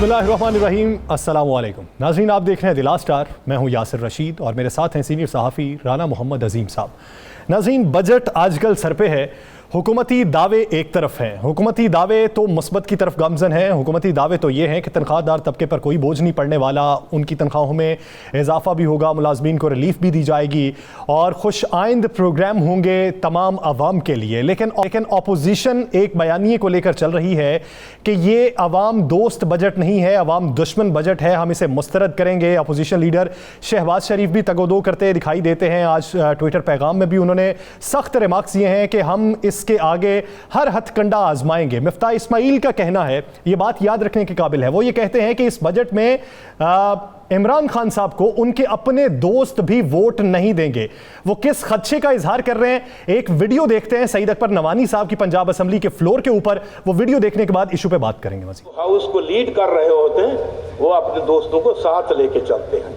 बिस्मिल्लाहिर्रहमानिर्रहीम, अस्सलाम वालेकुम। नाज़रीन, आप देख रहे हैं द लास्ट आवर। मैं हूं यासिर रशीद और मेरे साथ हैं सीनियर सहाफ़ी राना मोहम्मद अजीम साहब। नाज़रीन, बजट आजकल सर पे है। हुकूमती दावे एक तरफ हैं, हुकूमती दावे तो मुस्बत की तरफ गामज़न हैं। हुकूमती दावे तो ये हैं कि तनख्वाहदार तबके पर कोई बोझ नहीं पड़ने वाला, उनकी तनख्वाहों में इजाफा भी होगा, मुलाजमीन को रिलीफ भी दी जाएगी और खुश आइंद प्रोग्राम होंगे तमाम आवाम के लिए। लेकिन अपोजिशन एक बयानिए को लेकर चल रही है कि ये अवाम दोस्त बजट नहीं है, अवाम दुश्मन बजट है, हम इसे मुस्तरद करेंगे। अपोजिशन लीडर शहबाज शरीफ भी तगोदो करते दिखाई देते हैं। आज ट्विटर पैगाम में भी उन्होंने सख्त रिमार्क्स ये हैं कि हम इसके आगे हर हथकंडा आजमाएंगे। मिफ्ताह इस्माइल का कहना है, ये बात याद रखने के काबिल है, वो ये कहते हैं कि इस बजट में इमरान खान साहब को उनके अपने दोस्त भी वोट नहीं देंगे। वो किस खदशे का इजहार कर रहे हैं, एक वीडियो देखते हैं सईद अकबर नवानी साहब की पंजाब असेंबली के फ्लोर के ऊपर। वो वीडियो देखने के बाद इशू पे बात करेंगे। हाउस को लीड कर रहे होते हैं, वो अपने दोस्तों को साथ लेके चलते हैं,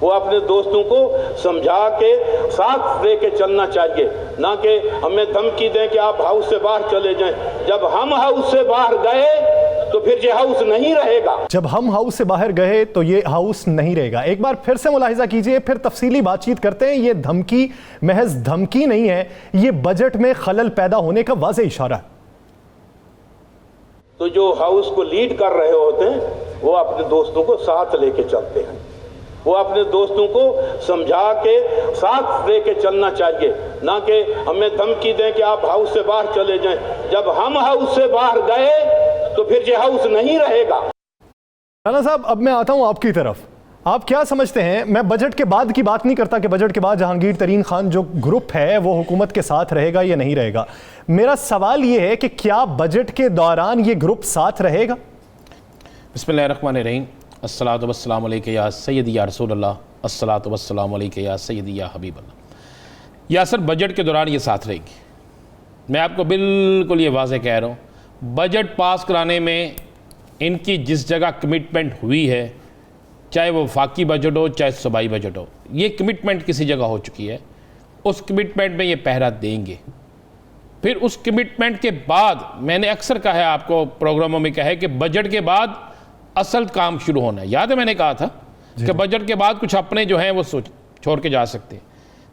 वो अपने दोस्तों को समझा के साथ लेके चलना चाहिए, ना कि हमें धमकी दें कि आप हाउस से बाहर चले जाएं। जब हम हाउस से बाहर गए तो फिर ये हाउस नहीं रहेगा। जब हम हाउस से बाहर गए तो ये हाउस नहीं रहेगा। एक बार फिर से मुलाहिजा कीजिए, फिर तफसीली बातचीत करते हैं। ये धमकी महज धमकी नहीं है, ये बजट में खलल पैदा होने का वाज़ेह इशारा है। तो जो हाउस को लीड कर रहे होते हैं, वो अपने दोस्तों को साथ लेके चलते हैं, वो अपने दोस्तों को समझा के साथ लेके चलना चाहिए, ना कि हमें धमकी दें कि आप हाउस से बाहर चले जाएं। जब हम हाउस से बाहर गए तो फिर ये हाउस नहीं रहेगा। राना साहब, अब मैं आता हूं आपकी तरफ। आप क्या समझते हैं, मैं बजट के बाद की बात नहीं करता कि बजट के बाद जहांगीर तरीन खान जो ग्रुप है वो हुकूमत के साथ रहेगा या नहीं रहेगा। मेरा सवाल ये है कि क्या बजट के दौरान ये ग्रुप साथ रहेगा? बिस्मिल्लाहिर्रहमानिर्रहीम, अस्सलातु वस्सलामु अलैका या सय्यदी या रसूलल्लाह, अस्सलातु वस्सलामु अलैका या सय्यदी या हबीबल्लाह। या सर, बजट के दौरान ये साथ रहेगी। मैं आपको बिल्कुल ये वाज़ेह कह रहा हूँ, बजट पास कराने में इनकी जिस जगह कमिटमेंट हुई है, चाहे वो वफाकी बजट हो चाहे सूबाई बजट हो, ये कमिटमेंट किसी जगह हो चुकी है। उस कमिटमेंट में ये पहरा देंगे। फिर उस कमिटमेंट के बाद मैंने अक्सर कहा है, आपको प्रोग्रामों में कहा है कि बजट के बाद असल काम शुरू होना है। याद है मैंने कहा था कि बजट के बाद कुछ अपने जो हैं वो छोड़ के जा सकते हैं।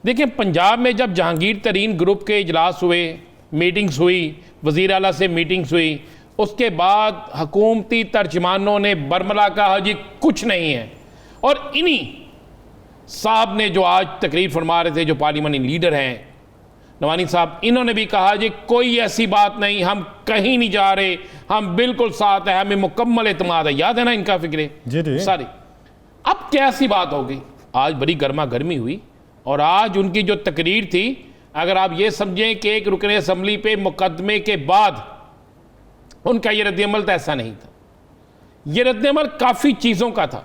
देखिए, पंजाब में जब जहांगीर तरीन ग्रुप के इजलास हुए, मीटिंग्स हुई, वज़ीर आला से मीटिंग्स हुई, उसके बाद हुकूमती तर्जमानों ने बरमला कहा जी कुछ नहीं है। और इन्हीं साहब ने जो आज तकरीर फरमा रहे थे, जो पार्लियामानी लीडर हैं नवानी साहब, इन्होंने भी कहा जी कोई ऐसी बात नहीं, हम कहीं नहीं जा रहे, हम बिल्कुल साथ हैं, हमें मुकम्मल एतमाद है। याद है ना इनका फिक्रे सारी। अब कैसी बात हो गई, आज बड़ी गर्मा गर्मी हुई और आज उनकी जो तकरीर थी, अगर आप ये समझें कि एक रुकने असम्बली पे मुकदमे के बाद उनका ये रद्दअमल तो ऐसा नहीं था। ये रद्दअमल काफ़ी चीज़ों का था।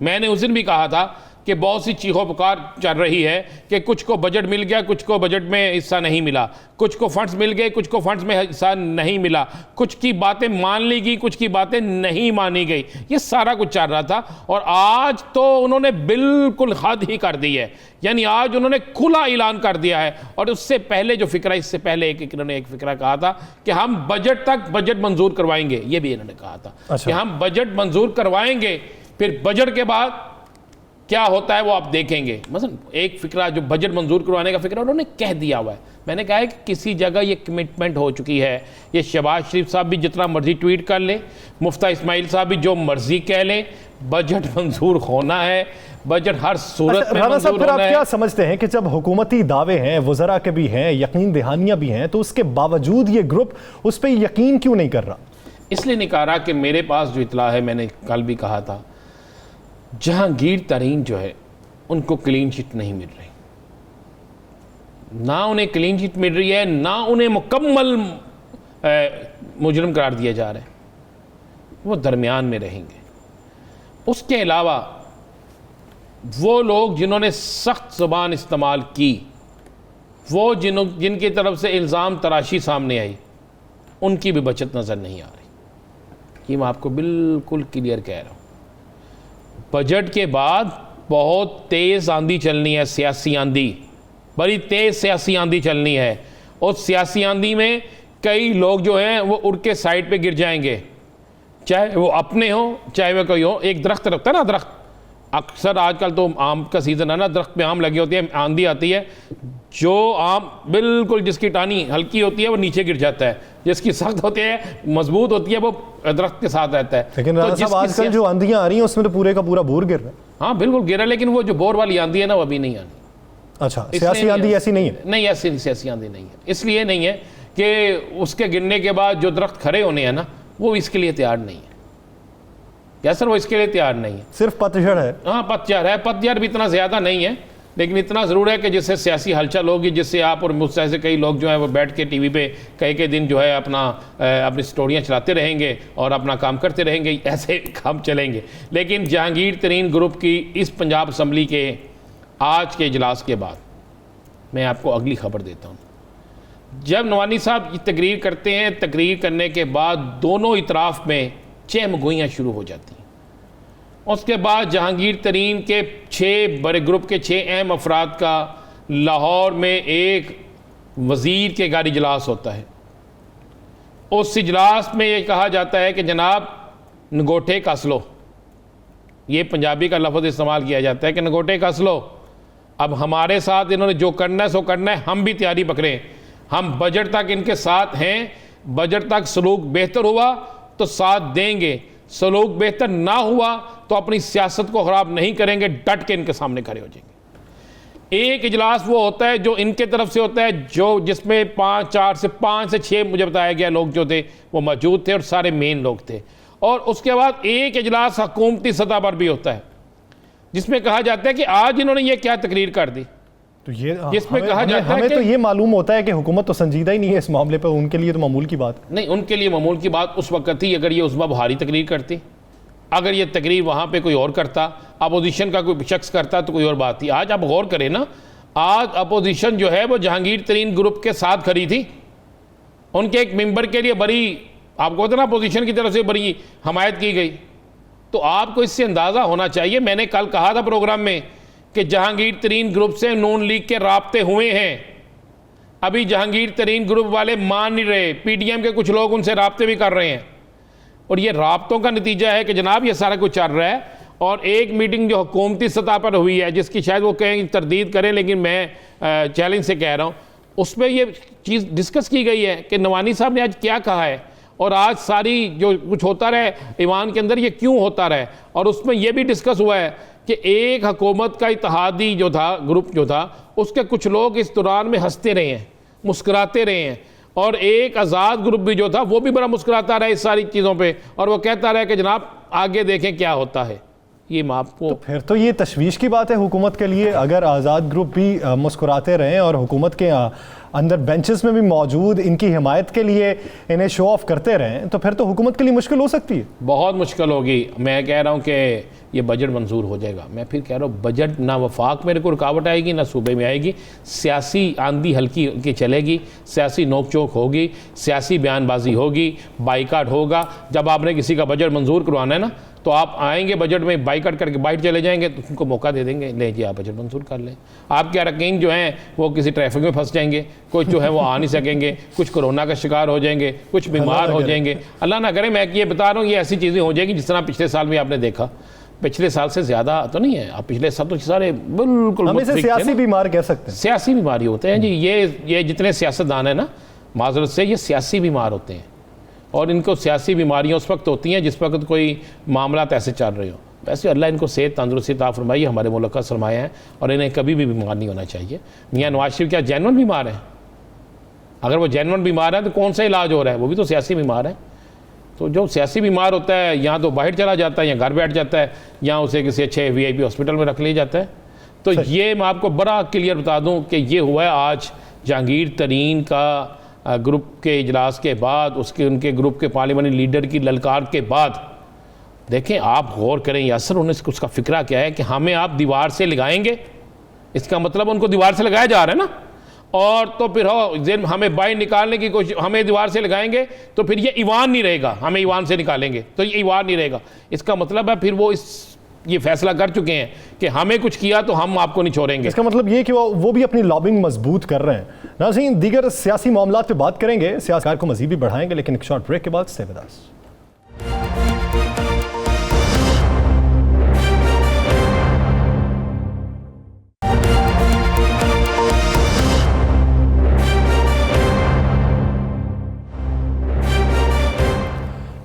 मैंने उस दिन भी कहा था कि बहुत सी चीखों पुकार चल रही है कि कुछ को बजट मिल गया, कुछ को बजट में हिस्सा नहीं मिला, कुछ को फंड्स मिल गए, कुछ को फंड्स में हिस्सा नहीं मिला, कुछ की बातें मान ली गई, कुछ की बातें नहीं मानी गई। ये सारा कुछ चल रहा था और आज तो उन्होंने बिल्कुल हद ही कर दी है। यानी आज उन्होंने खुला ऐलान कर दिया है। और उससे पहले जो फिक्रा, इससे पहले इन्होंने एक फिक्रा कहा था कि हम बजट तक बजट मंजूर करवाएंगे। ये भी इन्होंने कहा था कि हम बजट मंजूर करवाएंगे, फिर बजट के बाद क्या होता है वो आप देखेंगे। मसलन एक फिक्रा जो बजट मंजूर करवाने का फिक्रा उन्होंने कह दिया हुआ है। मैंने कहा है कि किसी जगह ये कमिटमेंट हो चुकी है। ये शहबाज शरीफ साहब भी जितना मर्जी ट्वीट कर ले, मुफ्ता इस्माइल साहब भी जो मर्जी कह ले, बजट मंजूर होना है, बजट हर सूरत में मंजूर होना है। आप क्या समझते हैं कि जब हुकूमती दावे हैं, वज़रा के भी हैं, यकीन दहानियां भी हैं, तो उसके बावजूद ये ग्रुप उस पर यकीन क्यों नहीं कर रहा? इसलिए नहीं कह रहा कि मेरे पास जो इतला है, मैंने कल भी कहा था, जहांगीर तरीन जो है उनको क्लीन चिट नहीं मिल रही। ना उन्हें क्लीन चिट मिल रही है, ना उन्हें मुकम्मल मुजरिम करार दिया जा रहा है। वो दरमियान में रहेंगे। उसके अलावा वो लोग जिन्होंने सख्त ज़ुबान इस्तेमाल की, वो जिनकी तरफ से इल्ज़ाम तराशी सामने आई, उनकी भी बचत नज़र नहीं आ रही। ये मैं आपको बिल्कुल क्लियर कह रहा हूँ। बजट के बाद बहुत तेज़ आंधी चलनी है, सियासी आंधी, बड़ी तेज़ सियासी आंधी चलनी है। और सियासी आंधी में कई लोग जो हैं वो उड़ के साइड पे गिर जाएंगे, चाहे वो अपने हो चाहे वो कोई हो। एक दरख्त रखता है ना, दरख्त, अक्सर आजकल तो आम का सीज़न है ना, दरख्त पे आम लगे होते हैं, आंधी आती है, जो आम बिल्कुल जिसकी टानी हल्की होती है वो नीचे गिर जाता है, जिसकी सख्त होती है मजबूत होती है वो दरख्त के साथ रहता है। लेकिन राणा साहब आजकल जो आंधियां आ रही हैं उसमें तो पूरे का पूरा बोर गिर रहा है। हाँ बिल्कुल गिरा, लेकिन वो जो बोर वाली आंधी है ना वो अभी नहीं आनी। अच्छा, सियासी आंधी ऐसी नहीं है? नहीं, ऐसी सियासी आंधी नहीं है। इसलिए नहीं है कि उसके गिरने के बाद जो दरख्त खड़े होने हैं ना वो इसके लिए तैयार नहीं है। या सर वो इसके लिए तैयार नहीं है, सिर्फ पतझड़ है। हाँ पतझड़ है, पतझड़ भी इतना ज़्यादा नहीं है, लेकिन इतना ज़रूर है कि जिससे सियासी हलचल होगी, जिससे आप और मुझसे ऐसे कई लोग जो है वो बैठ के टीवी पे कई दिन जो है अपनी स्टोरियाँ चलाते रहेंगे और अपना काम करते रहेंगे, ऐसे काम चलेंगे। लेकिन जहांगीर तरीन ग्रुप की इस पंजाब असम्बली के आज के इजलास के बाद मैं आपको अगली खबर देता हूँ। जब नवानी साहब तकरीर करते हैं, तकरीर करने के बाद दोनों इतराफ़ में चहमगोइयाँ शुरू हो जाती हैं। उसके बाद जहांगीर तरीन के 6 बड़े ग्रुप के 6 अहम अफराद का लाहौर में एक वज़ीर के घर इजलास होता है। उस इजलास में ये कहा जाता है कि जनाब नगोटे कस लो, ये पंजाबी का लफ्ज़ इस्तेमाल किया जाता है कि नगोटे कस लो, अब हमारे साथ इन्होंने जो करना है सो करना है, हम भी तैयारी पकड़ें, हम बजट तक इनके साथ हैं, बजट तक सलूक बेहतर हुआ तो साथ देंगे, सलूक बेहतर ना हुआ तो अपनी सियासत को ख़राब नहीं करेंगे, डट के इनके सामने खड़े हो जाएंगे। एक इजलास वो होता है जो इनके तरफ से होता है, जो जिसमें 5 से 6 मुझे बताया गया लोग जो थे वो मौजूद थे और सारे मेन लोग थे। और उसके बाद एक इजलास हुकूमती सतह पर भी होता है जिसमें कहा जाता है कि आज इन्होंने ये क्या तकरीर कर दी, तो ये जिसमें कहा जाता है हमें तो ये मालूम होता है कि हुकूमत तो संजीदा ही नहीं है इस मामले पर, उनके लिए तो मामूल की बात नहीं, उनके लिए मामूल की बात उस वक्त थी अगर ये उस्मा बुहारी तकरीर करती, अगर ये तकरीर वहाँ पे कोई और करता, अपोजिशन का कोई शख्स करता तो कोई और बात थी। आज आप गौर करें ना, आज अपोजिशन जो है वो जहांगीर तरीन ग्रुप के साथ खड़ी थी, उनके एक मेंबर के लिए बड़ी, आपको पता ना अपोजिशन की तरफ से बड़ी हमायत की गई। तो आपको इससे अंदाज़ा होना चाहिए, मैंने कल कहा था प्रोग्राम में कि जहांगीर तरीन ग्रुप से नून लीग के राब्ते हुए हैं, अभी जहांगीर तरीन ग्रुप वाले मान नहीं रहे, PDM के कुछ लोग उनसे राब्ते भी कर रहे हैं, और ये राब्तों का नतीजा है कि जनाब ये सारा कुछ चल रहा है। और एक मीटिंग जो हुकूमती सतह पर हुई है, जिसकी शायद वो कहें तरदीद करें, लेकिन मैं चैलेंज से कह रहा हूँ, उसमें ये चीज़ डिस्कस की गई है कि नवानी साहब ने आज क्या कहा है और आज सारी जो कुछ होता रहे ईवान के अंदर ये क्यों होता रहे। और उसमें यह भी डिस्कस हुआ है कि एक हुकूमत का इत्तेहादी जो था, ग्रुप जो था, उसके कुछ लोग इस दौरान में हंसते रहे हैं, मुस्कुराते रहे हैं, और एक आज़ाद ग्रुप भी जो था वो भी बड़ा मुस्कुराता रहा इस सारी चीज़ों पे, और वो कहता रहा कि जनाब आगे देखें क्या होता है। ये आपको तो फिर तो ये तशवीश की बात है हुकूमत के लिए, अगर आज़ाद ग्रुप भी मुस्कुराते रहें और हुकूमत के अंदर बेंचेस में भी मौजूद इनकी हिमायत के लिए इन्हें शो ऑफ करते रहें, तो फिर तो हुकूमत के लिए मुश्किल हो सकती है। बहुत मुश्किल होगी। मैं कह रहा हूँ कि ये बजट मंजूर हो जाएगा, मैं फिर कह रहा हूँ बजट ना वफाक मेरे को रुकावट आएगी ना सूबे में आएगी, सियासी आंधी हल्की की चलेगी, सियासी नोक चोक होगी, सियासी बयानबाजी होगी, बाइकाट होगा। जब आपने किसी का बजट मंजूर करवाना है ना, तो आप आएंगे बजट में बाइकाट करके बाइट चले जाएंगे, तो उनको मौका दे देंगे, ले जी आप बजट मंजूर कर लें। आपके अरकान जो हैं वो किसी ट्रैफिक में फंस जाएंगे, कुछ जो है वो आ नहीं सकेंगे, कुछ कोरोना का शिकार हो जाएंगे, कुछ बीमार हो जाएंगे, अल्लाह ना करे। मैं ये बता रहा हूँ ये ऐसी चीज़ें हो जाएगी जिस तरह पिछले साल में आपने देखा, पिछले साल से ज़्यादा तो नहीं है, आप पिछले साल तो सारे बिल्कुल हम इसे सियासी बीमार कह सकते हैं, सियासी बीमारी होते हैं जी। ये जितने सियासतदान हैं ना, माजरत से ये सियासी बीमार होते हैं, और इनको सियासी बीमारियां उस वक्त होती हैं जिस वक्त कोई मामला ऐसे चल रहे हो। वैसे अल्लाह इनको सेहत तंदुरुस्ती अता फरमाई, हमारे मुल्क का सरमाया है, और इन्हें कभी भी बीमार नहीं होना चाहिए। मियाँ नवाज शरीफ क्या जेन्युइन बीमार है? अगर वो जेन्युइन बीमार है तो कौन सा इलाज हो रहा है? वो भी तो सियासी बीमार है। तो जो सियासी बीमार होता है या तो बाहर चला जाता है या घर बैठ जाता है, या उसे किसी अच्छे VIP हॉस्पिटल में रख लिया जाता है। तो ये मैं आपको बड़ा क्लियर बता दूं कि ये हुआ है आज जहांगीर तरीन का ग्रुप के इजलास के बाद, उनके ग्रुप के पार्लियामेंट्री लीडर की ललकार के बाद। देखें आप गौर करें यासर, उन्हें उसका फिक्रा क्या है कि हमें आप दीवार से लगाएंगे, इसका मतलब उनको दीवार से लगाया जा रहा है ना, और तो फिर हमें बाहर निकालने की कोशिश, हमें दीवार से लगाएंगे तो फिर ये ईवान नहीं रहेगा, हमें ईवान से निकालेंगे तो ये ईवान नहीं रहेगा। इसका मतलब है फिर वो ये फैसला कर चुके हैं कि हमें कुछ किया तो हम आपको नहीं छोड़ेंगे। इसका मतलब ये कि वो भी अपनी लॉबिंग मजबूत कर रहे हैं। नाज़रीन, दीगर सियासी मामलात पे बात करेंगे, सियासत को मजीद भी बढ़ाएंगे, लेकिन एक शॉर्ट ब्रेक के बाद stay with us.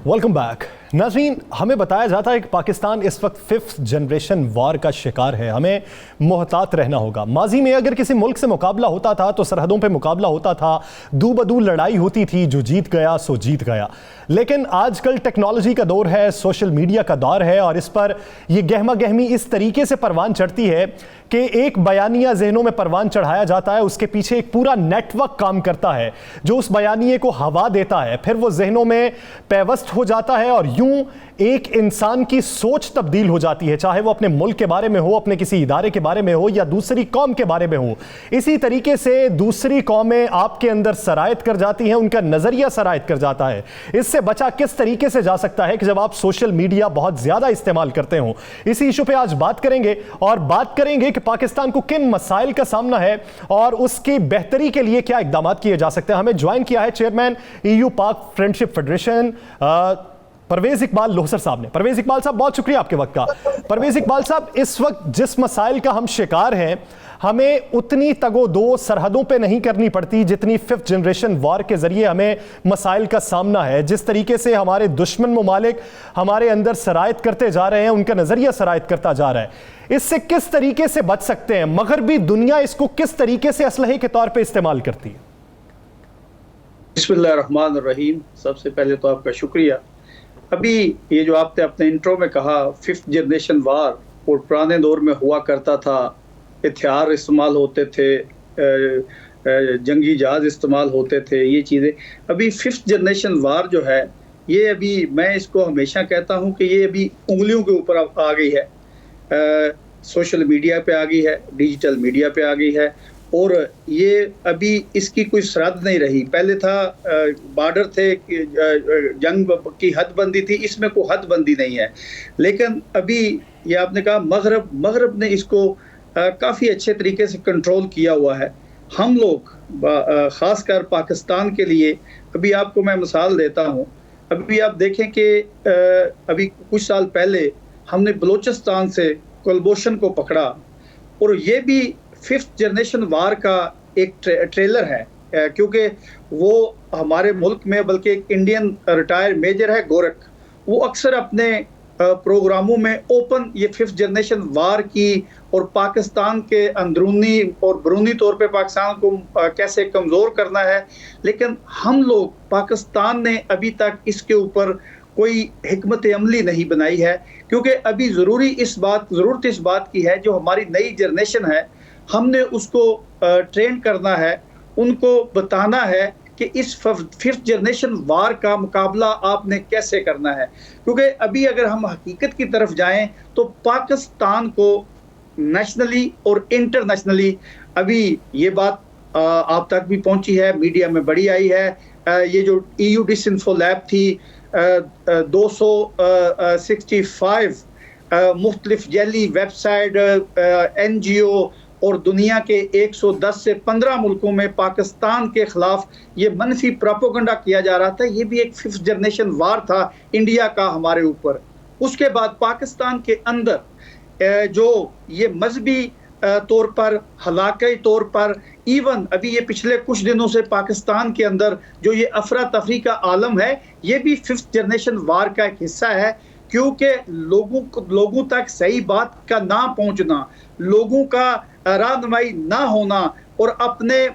Welcome back. नाज़रीन, हमें बताया जाता है कि पाकिस्तान इस वक्त 5th जनरेशन वार का शिकार है। हमें मोहतात रहना होगा। माजी में अगर किसी मुल्क से मुकाबला होता था तो सरहदों पे मुकाबला होता था, दू बदू लड़ाई होती थी, जो जीत गया सो जीत गया। लेकिन आजकल टेक्नोलॉजी का दौर है, सोशल मीडिया का दौर है, और इस पर यह गहमा गहमी इस तरीके से परवान चढ़ती है कि एक बयानिया जहनों में परवान चढ़ाया जाता है, उसके पीछे एक पूरा नेटवर्क काम करता है जो उस बयानिए को हवा देता है, फिर वो जहनों में पैवस्त हो जाता है और यूं एक इंसान की सोच तब्दील हो जाती है, चाहे वो अपने मुल्क के बारे में हो, अपने किसी इदारे के बारे में हो, या दूसरी कौम के बारे में हो। इसी तरीके से दूसरी कौमें आपके अंदर सरायत कर जाती हैं, उनका नजरिया सरायत कर जाता है। इससे बचा किस तरीके से जा सकता है कि जब आप सोशल मीडिया बहुत ज्यादा इस्तेमाल करते हो। इसी इशू पे आज बात करेंगे, और बात करेंगे कि पाकिस्तान को किन मसाइल का सामना है और उसकी बेहतरी के लिए क्या इकदाम किए जा सकते हैं। हमें ज्वाइन किया है चेयरमैन EU पाक फ्रेंडशिप फेडरेशन परवेज इकबाल लोहसर साहब ने। परवेज इकबाल साहब, बहुत शुक्रिया आपके वक्त का। परवेज इकबाल साहब, इस वक्त जिस मसाइल का हम शिकार हैं, हमें उतनी तगोदो सरहदों पे नहीं करनी पड़ती जितनी 5th जनरेशन वार के जरिए हमें मसाइल का सामना है। जिस तरीके से हमारे दुश्मन ममालिक हमारे अंदर सरायत करते जा रहे हैं, उनका नजरिया सरायत करता जा रहा है, इससे किस तरीके से बच सकते हैं? मगरबी दुनिया इसको किस तरीके से असलहे के तौर पर इस्तेमाल करती है? बिस्मिल्लाहिर्रहमानिर्रहीम। सबसे पहले तो आपका शुक्रिया। अभी ये जो आपने अपने इंट्रो में कहा 5th जनरेशन वार, और पुराने दौर में हुआ करता था, हथियार इस्तेमाल होते थे, जंगी जहाज इस्तेमाल होते थे, ये चीज़ें। अभी 5th जनरेशन वार जो है, ये अभी मैं इसको हमेशा कहता हूँ कि ये अभी उंगलियों के ऊपर आ गई है। सोशल मीडिया पे आ गई है, डिजिटल मीडिया पे आ गई है, और ये अभी इसकी कोई सरहद नहीं रही। पहले था बॉर्डर थे, जंग की हदबंदी थी, इसमें कोई हदबंदी नहीं है। लेकिन अभी ये आपने कहा मगरब ने इसको काफ़ी अच्छे तरीके से कंट्रोल किया हुआ है। हम लोग ख़ासकर पाकिस्तान के लिए, अभी आपको मैं मिसाल देता हूँ। अभी आप देखें कि अभी कुछ साल पहले हमने बलूचिस्तान से कुलभूषण को पकड़ा, और ये भी 5th जनरेशन वार का एक ट्रेलर है, क्योंकि वो हमारे मुल्क में, बल्कि एक इंडियन रिटायर्ड मेजर है गोरख, वो अक्सर अपने प्रोग्रामों में ओपन ये 5th जनरेशन वार की और पाकिस्तान के अंदरूनी और बरूनी तौर पे पाकिस्तान को कैसे कमज़ोर करना है। लेकिन हम लोग, पाकिस्तान ने अभी तक इसके ऊपर कोई हिकमत अमली नहीं बनाई है, क्योंकि अभी ज़रूरत इस बात की है, जो हमारी नई जनरेशन है, हमने उसको ट्रेन करना है, उनको बताना है कि इस 5th जनरेशन वार का मुकाबला आपने कैसे करना है। क्योंकि अभी अगर हम हकीकत की तरफ जाएं तो पाकिस्तान को नेशनली और इंटरनेशनली, अभी ये बात आप तक भी पहुंची है, मीडिया में बड़ी आई है। ये जो EU डिसइंफो लैब थी, 265 मुख्तलिफ जैली वेबसाइट, NGO और दुनिया के 110 से 15 मुल्कों में पाकिस्तान के खिलाफ ये मनफी प्रोपेगेंडा किया जा रहा था। ये भी एक 5th जनरेशन वार था इंडिया का हमारे ऊपर। उसके बाद पाकिस्तान के अंदर जो ये मजहबी तौर पर, हलाकी तौर पर, इवन अभी ये पिछले कुछ दिनों से पाकिस्तान के अंदर जो ये अफरा तफरी का आलम है, ये भी 5th जनरेशन वार का एक हिस्सा है। क्योंकि लोगों तक सही बात का ना पहुंचना, लोगों का रहनुमाई ना होना, और अपने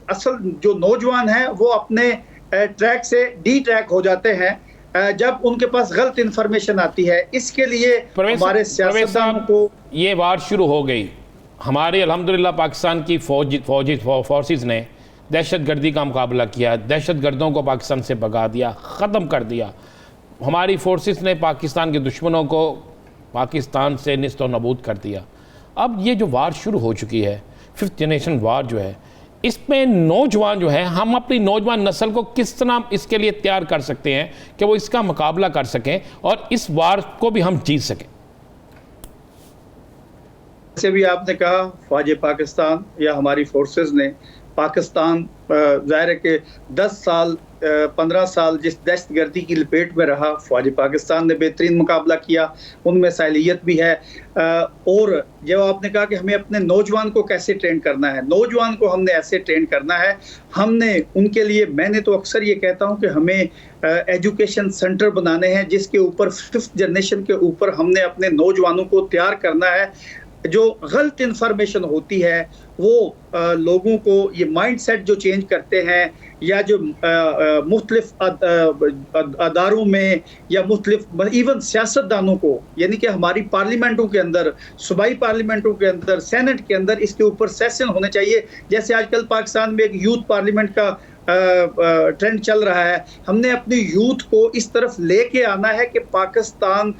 असल जो नौजवान हैं वो अपने ट्रैक से डी ट्रैक हो जाते हैं जब उनके पास गलत इंफॉर्मेशन आती है। इसके लिए हमारे सियासतदानों को ये वार शुरू हो गई। हमारे अल्हम्दुलिल्लाह पाकिस्तान की फोर्सेस ने दहशतगर्दी का मुकाबला किया, दहशतगर्दों को पाकिस्तान से भगा दिया, ख़त्म कर दिया। हमारी फोर्सेस ने पाकिस्तान के दुश्मनों को पाकिस्तान से निस्त और नबूद कर दिया। अब ये जो वार शुरू हो चुकी है, 5th जनरेशन वार जो है, इसमें नौजवान जो है, हम अपनी नौजवान नस्ल को किस तरह इसके लिए तैयार कर सकते हैं कि वो इसका मुकाबला कर सकें और इस वार को भी हम जीत सकें? जैसे भी आपने कहा, फौज पाकिस्तान या हमारी फोर्सेस ने पाकिस्तान ज़ाहिर है कि 10 साल 15 साल जिस दहशतगर्दी की लपेट में रहा, फ़ौज पाकिस्तान ने बेहतरीन मुकाबला किया, उनमें सालियत भी है। और जब आपने कहा कि हमें अपने नौजवान को कैसे ट्रेन करना है, नौजवान को हमने ऐसे ट्रेन करना है, हमने उनके लिए, मैंने तो अक्सर ये कहता हूँ कि हमें एजुकेशन सेंटर बनाने हैं जिसके ऊपर 5th जनरेशन के ऊपर हमने अपने नौजवानों को तैयार करना है। जो गलत इंफॉर्मेशन होती है वो लोगों को ये माइंडसेट जो चेंज करते हैं, या जो मुख्तलिफ अदारों में या मुख्तलिफ इवन सियासतदानों को, यानी कि हमारी पार्लियामेंटों के अंदर, सूबाई पार्लियामेंटों के अंदर, सेनेट के अंदर इसके ऊपर सेशन होने चाहिए। जैसे आजकल पाकिस्तान में एक यूथ पार्लियामेंट का ट्रेंड चल रहा है, हमने अपनी यूथ को इस तरफ लेके आना है कि पाकिस्तान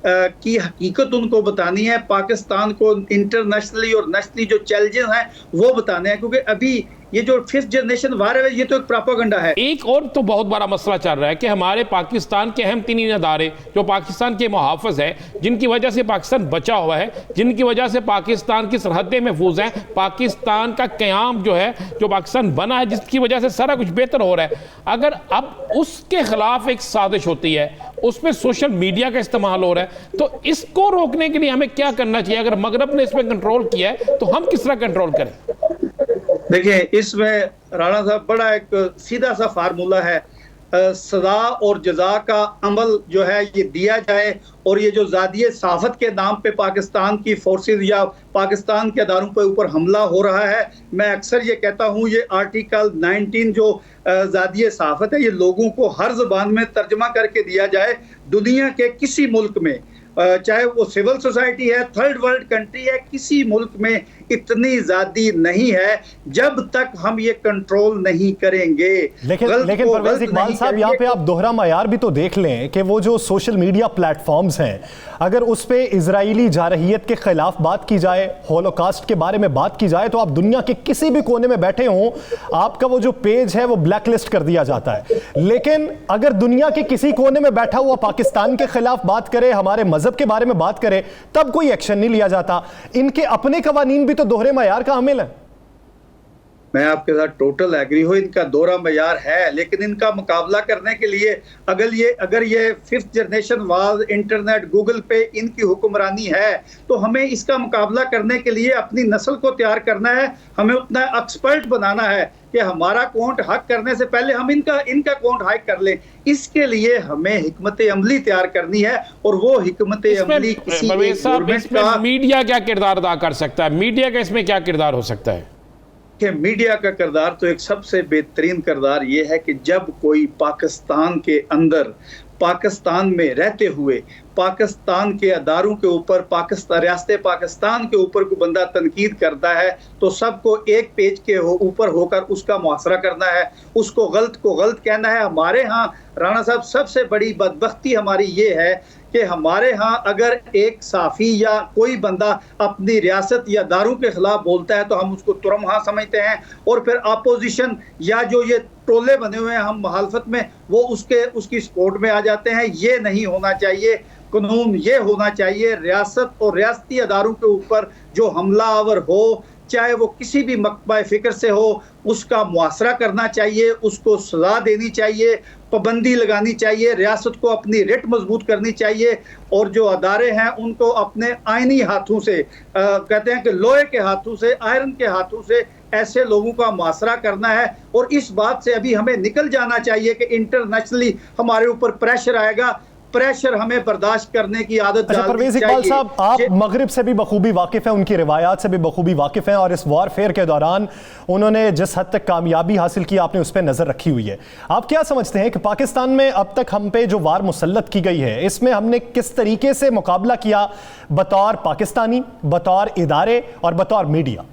की हकीकत उनको बतानी है, पाकिस्तान को इंटरनेशनली और नेशनली जो चैलेंजेस हैं वो बताने हैं, क्योंकि अभी ये जो 5th जनरेशन वार है ये तो एक प्रोपेगेंडा है। एक और तो बहुत बड़ा मसला चल रहा है कि हमारे पाकिस्तान के अहम 3 अदारे जो पाकिस्तान के मुहाफ़िज़ हैं, जिनकी वजह से पाकिस्तान बचा हुआ है, जिनकी वजह से पाकिस्तान की सरहदें महफूज हैं, पाकिस्तान का क़याम जो है, जो पाकिस्तान बना है, जिसकी वजह से सारा कुछ बेहतर हो रहा है, अगर अब उसके ख़िलाफ़ एक साजिश होती है, उसमें सोशल मीडिया का इस्तेमाल हो रहा है, तो इसको रोकने के लिए हमें क्या करना चाहिए? अगर मगरब ने इस पर कंट्रोल किया है तो हम किस तरह कंट्रोल करें? देखिए, इसमें राणा साहब बड़ा एक सीधा सा फार्मूला है, सजा और जजा का अमल जो है ये दिया जाए, और ये जो ज़ादिये सहाफ़त के नाम पे पाकिस्तान की फोर्सेस या पाकिस्तान के अदारों के ऊपर हमला हो रहा है, मैं अक्सर ये कहता हूँ ये आर्टिकल 19 जो ज़ादिये सहाफ़त है, ये लोगों को हर ज़बान में तर्जमा करके दिया जाए। दुनिया के किसी मुल्क में, चाहे वो सिविल सोसाइटी है, थर्ड वर्ल्ड कंट्री है, किसी मुल्क में इतनी ज़्यादी नहीं है जब तक हम ये कंट्रोल नहीं करेंगे। लेकिन परवेज इकबाल साहब, यहाँ पे आप दोहरा मायार भी तो देख लें कि वो जो सोशल मीडिया प्लेटफॉर्म्स हैं, अगर उस पे इजरायली जारहियत के खिलाफ बात की जाए, होलोकास्ट के बारे में बात की जाए, तो आप दुनिया के किसी भी कोने में बैठे हों, आपका वो जो पेज है वो ब्लैकलिस्ट कर दिया जाता है। लेकिन अगर दुनिया के किसी कोने में बैठा हुआ पाकिस्तान के खिलाफ बात करे, हमारे मजहब के बारे में बात करे, तब कोई एक्शन नहीं लिया जाता। इनके अपने कवानीन भी तो दोहरे मयार का हामिल है। मैं आपके साथ टोटल एग्री हूँ, इनका दोहरा मयार है, लेकिन इनका मुकाबला करने के लिए अगर ये 5th जनरेशन वार, इंटरनेट, गूगल पे इनकी हुक्मरानी है, तो हमें इसका मुकाबला करने के लिए अपनी नस्ल को तैयार करना है, हमें उतना एक्सपर्ट बनाना है कि हमारा अकाउंट हैक करने से पहले हम इनका अकाउंट हैक कर लें। इसके लिए हमें हिकमत अमली तैयार करनी है, और वो हिकमत अमली किसी मीडिया क्या किरदार अदा कर सकता है? मीडिया का इसमें क्या किरदार हो सकता है? कि मीडिया का किरदार तो एक सबसे बेहतरीन किरदार ये है कि जब कोई पाकिस्तान के अंदर, पाकिस्तान में रहते हुए, पाकिस्तान के अदारों के ऊपर, रियासत पाकिस्तान के ऊपर कोई बंदा तनकीद करता है, तो सबको एक पेज के ऊपर होकर उसका मुआसरा करना है, उसको गलत को गलत कहना है। हमारे यहाँ राणा साहब सबसे बड़ी बदबख्ती हमारी ये है कि हमारे यहाँ अगर एक साफ़ी या कोई बंदा अपनी रियासत या दारों के खिलाफ बोलता है तो हम उसको तुरमहा समझते हैं, और फिर अपोजिशन या जो ये टोले बने हुए हैं हम मुखालफत में, वो उसकी सपोर्ट में आ जाते हैं। ये नहीं होना चाहिए। कानून ये होना चाहिए, रियासत और रियासती अदारों के ऊपर जो हमलावर हो, चाहे वो किसी भी मकबा फ़िक्र से हो, उसका मुआसरा करना चाहिए, उसको सजा देनी चाहिए, पाबंदी लगानी चाहिए, रियासत को अपनी रिट मजबूत करनी चाहिए, और जो अदारे हैं उनको अपने आइनी हाथों से, कहते हैं कि लोहे के हाथों से, आयरन के हाथों से ऐसे लोगों का मुआसरा करना है। और इस बात से अभी हमें निकल जाना चाहिए कि इंटरनेशनली हमारे ऊपर प्रेशर आएगा, प्रेशर हमें बर्दाश्त करने की आदत डालनी चाहिए। परवेज इकबाल साहब, आप मगरिब से भी बखूबी वाकिफ हैं, उनकी रिवायात से भी बखूबी वाकिफ हैं, और इस वॉरफेयर के दौरान उन्होंने जिस हद तक कामयाबी हासिल की आपने उस पर नजर रखी हुई है। आप क्या समझते हैं कि पाकिस्तान में अब तक हम पे जो वार मुसल्लत की गई है, इसमें हमने किस तरीके से मुकाबला किया बतौर पाकिस्तानी, बतौर इदारे और बतौर मीडिया?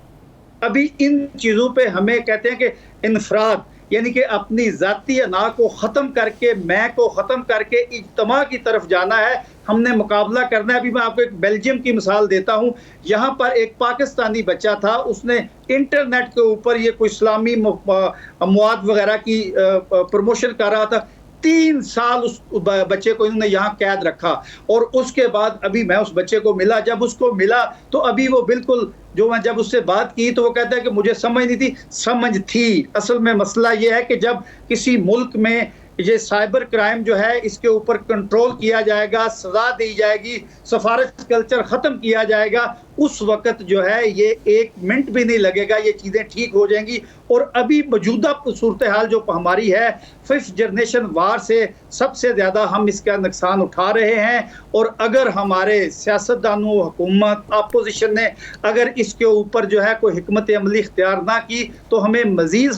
अभी इन चीज़ों पे हमें कहते हैं कि इनफराद, यानी कि अपनी ज़ाती अना को ख़त्म करके, मैं को ख़त्म करके इज्तमा की तरफ जाना है, हमने मुकाबला करना है। अभी मैं आपको एक बेल्जियम की मिसाल देता हूँ। यहाँ पर एक पाकिस्तानी बच्चा था, उसने इंटरनेट के ऊपर ये कोई इस्लामी मवाद वगैरह की प्रमोशन कर रहा था। 3 साल उस बच्चे को इन्होंने यहाँ कैद रखा, और उसके बाद अभी मैं उस बच्चे को मिला, जब उसको मिला तो अभी वो बिल्कुल जो मैं जब उससे बात की तो वो कहता है कि मुझे समझ नहीं थी। समझ थी। असल में मसला ये है कि जब किसी मुल्क में ये साइबर क्राइम जो है इसके ऊपर कंट्रोल किया जाएगा, सजा दी जाएगी, सफारश कल्चर खत्म किया जाएगा, उस वक्त जो है ये 1 मिनट भी नहीं लगेगा, ये चीजें ठीक हो जाएंगी। और अभी मौजूदा सूरत हाल जो हमारी है, 5th जनरेशन वार से सबसे ज्यादा हम इसका नुकसान उठा रहे हैं। और अगर हमारे सियासतदानों, हुकूमत, अपोजिशन ने अगर इसके ऊपर जो है कोई हिकमत अमली इख्तियार ना की तो हमें मजीद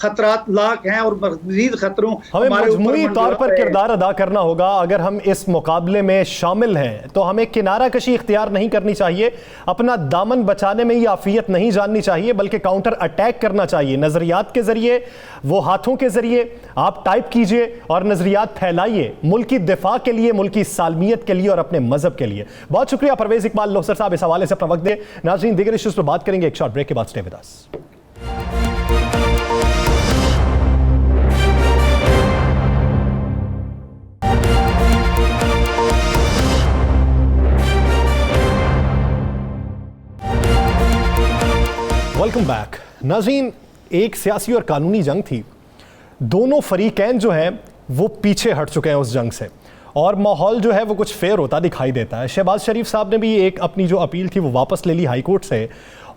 खतरात लाक हैं और मजीद खतरों हमें मजमूई तौर पर किरदार अदा करना होगा। अगर हम इस मुकाबले में शामिल हैं तो हमें किनारा कशी इख्तियार नहीं करनी चाहिए, अपना दामन बचाने में ये आफियत नहीं जाननी चाहिए, बल्कि काउंटर अटैक करना चाहिए। नजरियात के जरिए, वो हाथों के जरिए आप टाइप कीजिए और नजरियात फैलाइए, मुल्क की दिफा के लिए, मुल्क की सालमियत के लिए और अपने मजहब के लिए। बहुत शुक्रिया परवेज इकबाल लोहसर साहब, इस हवाले से अपना वक्त दे। नाज़रीन, दीगर इश्यूज पर बात करेंगे एक शॉर्ट ब्रेक के बाद। Stay with us. Welcome back. नाज़रीन, एक सियासी और कानूनी जंग थी। दोनों फरीकैन जो हैं वो पीछे हट चुके हैं उस जंग से और माहौल जो है वो कुछ फेयर होता दिखाई देता है। शहबाज शरीफ साहब ने भी एक अपनी जो अपील थी वो वापस ले ली हाई कोर्ट से,